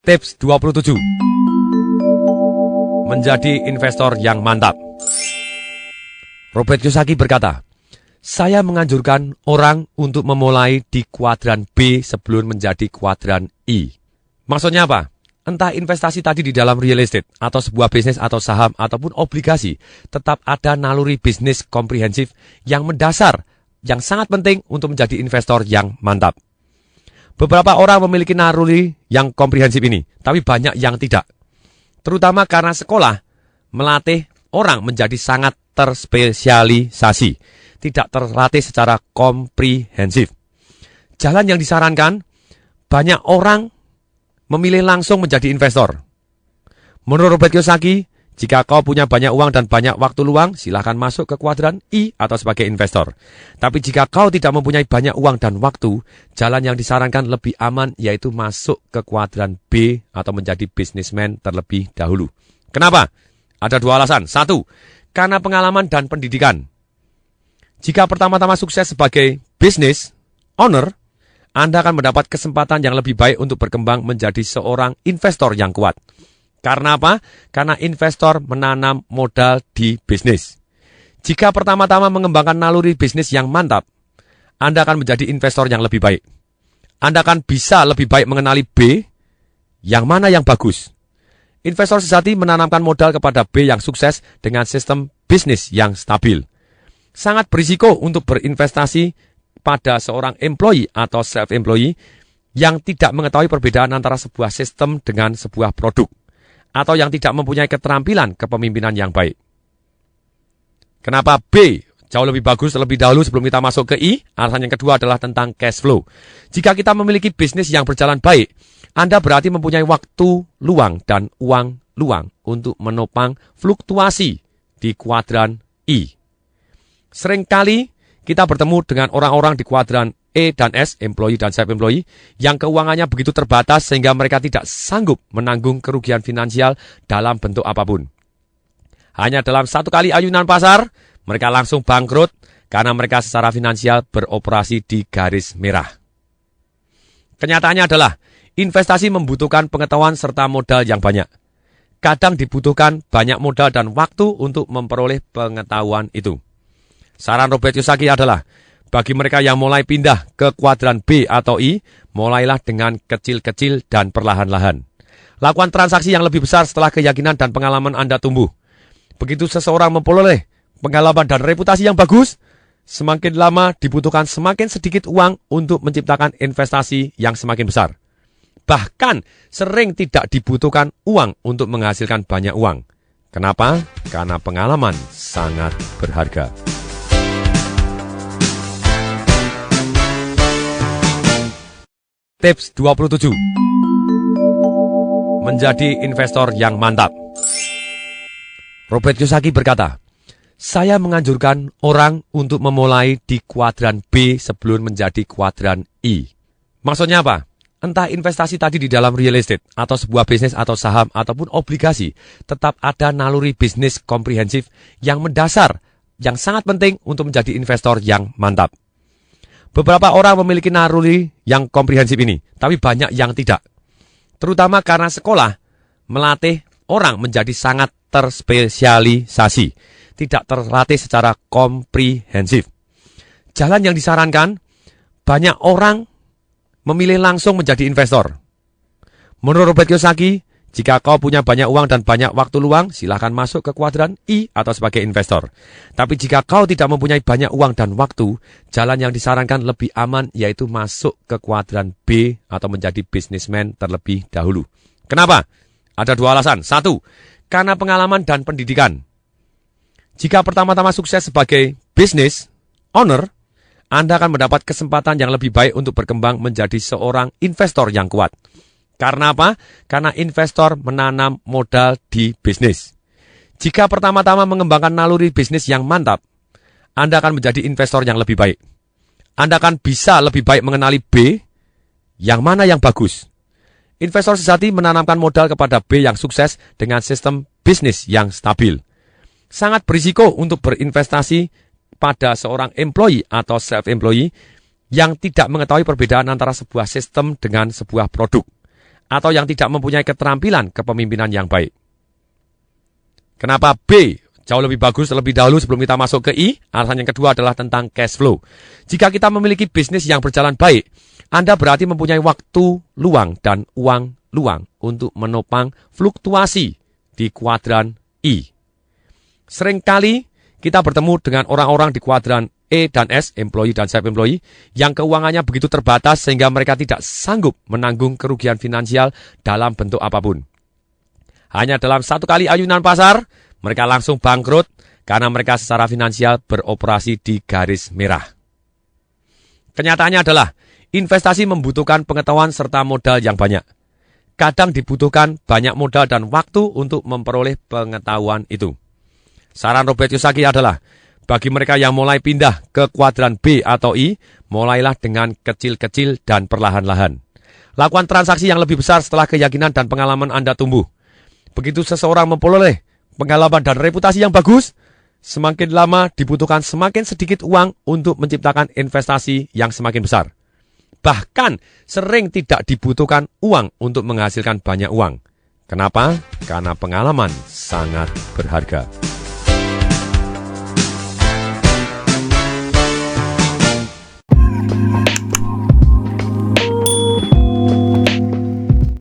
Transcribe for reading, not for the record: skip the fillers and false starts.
Tips 27. Menjadi investor yang mantap. Robert Kiyosaki berkata, saya menganjurkan orang untuk memulai di kuadran B sebelum menjadi kuadran I. Maksudnya apa? Entah investasi tadi di dalam real estate, atau sebuah bisnis atau saham, ataupun obligasi, tetap ada naluri bisnis komprehensif yang mendasar, yang sangat penting untuk menjadi investor yang mantap. Beberapa orang memiliki naluri yang komprehensif ini, tapi banyak yang tidak. Terutama karena sekolah melatih orang menjadi sangat terspesialisasi, tidak terlatih secara komprehensif. Jalan yang disarankan, banyak orang memilih langsung menjadi investor. Menurut Robert Kiyosaki, jika kau punya banyak uang dan banyak waktu luang, silakan masuk ke kuadran I atau sebagai investor. Tapi jika kau tidak mempunyai banyak uang dan waktu, jalan yang disarankan lebih aman yaitu masuk ke kuadran B atau menjadi bisnismen terlebih dahulu. Kenapa? Ada dua alasan. Satu, karena pengalaman dan pendidikan. Jika pertama-tama sukses sebagai business owner, Anda akan mendapat kesempatan yang lebih baik untuk berkembang menjadi seorang investor yang kuat. Karena apa? Karena investor menanam modal di bisnis. Jika pertama-tama mengembangkan naluri bisnis yang mantap, Anda akan menjadi investor yang lebih baik. Anda akan bisa lebih baik mengenali B, yang mana yang bagus. Investor sejati menanamkan modal kepada B yang sukses dengan sistem bisnis yang stabil. Sangat berisiko untuk berinvestasi pada seorang employee atau self-employee yang tidak mengetahui perbedaan antara sebuah sistem dengan sebuah produk, atau yang tidak mempunyai keterampilan kepemimpinan yang baik. Kenapa B jauh lebih bagus terlebih dahulu sebelum kita masuk ke I? Alasan yang kedua adalah tentang cash flow. Jika kita memiliki bisnis yang berjalan baik, Anda berarti mempunyai waktu luang dan uang luang untuk menopang fluktuasi di kuadran I. Seringkali kita bertemu dengan orang-orang di kuadran E dan S, employee dan self-employee, yang keuangannya begitu terbatas sehingga mereka tidak sanggup menanggung kerugian finansial dalam bentuk apapun. Hanya dalam satu kali ayunan pasar, mereka langsung bangkrut karena mereka secara finansial beroperasi di garis merah. Kenyataannya adalah, investasi membutuhkan pengetahuan serta modal yang banyak. Kadang dibutuhkan banyak modal dan waktu untuk memperoleh pengetahuan itu. Saran Robert Kiyosaki adalah, bagi mereka yang mulai pindah ke kuadran B atau I, mulailah dengan kecil-kecil dan perlahan-lahan. Lakukan transaksi yang lebih besar setelah keyakinan dan pengalaman Anda tumbuh. Begitu seseorang memperoleh pengalaman dan reputasi yang bagus, semakin lama dibutuhkan semakin sedikit uang untuk menciptakan investasi yang semakin besar. Bahkan sering tidak dibutuhkan uang untuk menghasilkan banyak uang. Kenapa? Karena pengalaman sangat berharga. Tips 27. Menjadi investor yang mantap. Robert Kiyosaki berkata, saya menganjurkan orang untuk memulai di kuadran B sebelum menjadi kuadran I. Maksudnya apa? Entah investasi tadi di dalam real estate, atau sebuah bisnis atau saham, ataupun obligasi, tetap ada naluri bisnis komprehensif yang mendasar, yang sangat penting untuk menjadi investor yang mantap. Beberapa orang memiliki naluri yang komprehensif ini, tapi banyak yang tidak. Terutama karena sekolah melatih orang menjadi sangat terspesialisasi, tidak terlatih secara komprehensif. Jalan yang disarankan, banyak orang memilih langsung menjadi investor. Menurut Robert Kiyosaki, jika kau punya banyak uang dan banyak waktu luang, silakan masuk ke kuadran I atau sebagai investor. Tapi jika kau tidak mempunyai banyak uang dan waktu, jalan yang disarankan lebih aman yaitu masuk ke kuadran B atau menjadi bisnismen terlebih dahulu. Kenapa? Ada dua alasan. Satu, karena pengalaman dan pendidikan. Jika pertama-tama sukses sebagai business owner, Anda akan mendapat kesempatan yang lebih baik untuk berkembang menjadi seorang investor yang kuat. Karena apa? Karena investor menanam modal di bisnis. Jika pertama-tama mengembangkan naluri bisnis yang mantap, Anda akan menjadi investor yang lebih baik. Anda akan bisa lebih baik mengenali B, yang mana yang bagus. Investor sejati menanamkan modal kepada B yang sukses dengan sistem bisnis yang stabil. Sangat berisiko untuk berinvestasi pada seorang employee atau self-employee yang tidak mengetahui perbedaan antara sebuah sistem dengan sebuah produk, atau yang tidak mempunyai keterampilan kepemimpinan yang baik. Kenapa B jauh lebih bagus terlebih dahulu sebelum kita masuk ke I? Alasan yang kedua adalah tentang cash flow. Jika kita memiliki bisnis yang berjalan baik, Anda berarti mempunyai waktu luang dan uang luang untuk menopang fluktuasi di kuadran I. Seringkali kita bertemu dengan orang-orang di kuadran E dan S, employee dan self-employee, yang keuangannya begitu terbatas sehingga mereka tidak sanggup menanggung kerugian finansial dalam bentuk apapun. Hanya dalam satu kali ayunan pasar, mereka langsung bangkrut karena mereka secara finansial beroperasi di garis merah. Kenyataannya adalah, investasi membutuhkan pengetahuan serta modal yang banyak. Kadang dibutuhkan banyak modal dan waktu untuk memperoleh pengetahuan itu. Saran Robert Kiyosaki adalah, bagi mereka yang mulai pindah ke kuadran B atau I, mulailah dengan kecil-kecil dan perlahan-lahan. Lakukan transaksi yang lebih besar setelah keyakinan dan pengalaman Anda tumbuh. Begitu seseorang memperoleh pengalaman dan reputasi yang bagus, semakin lama dibutuhkan semakin sedikit uang untuk menciptakan investasi yang semakin besar. Bahkan sering tidak dibutuhkan uang untuk menghasilkan banyak uang. Kenapa? Karena pengalaman sangat berharga.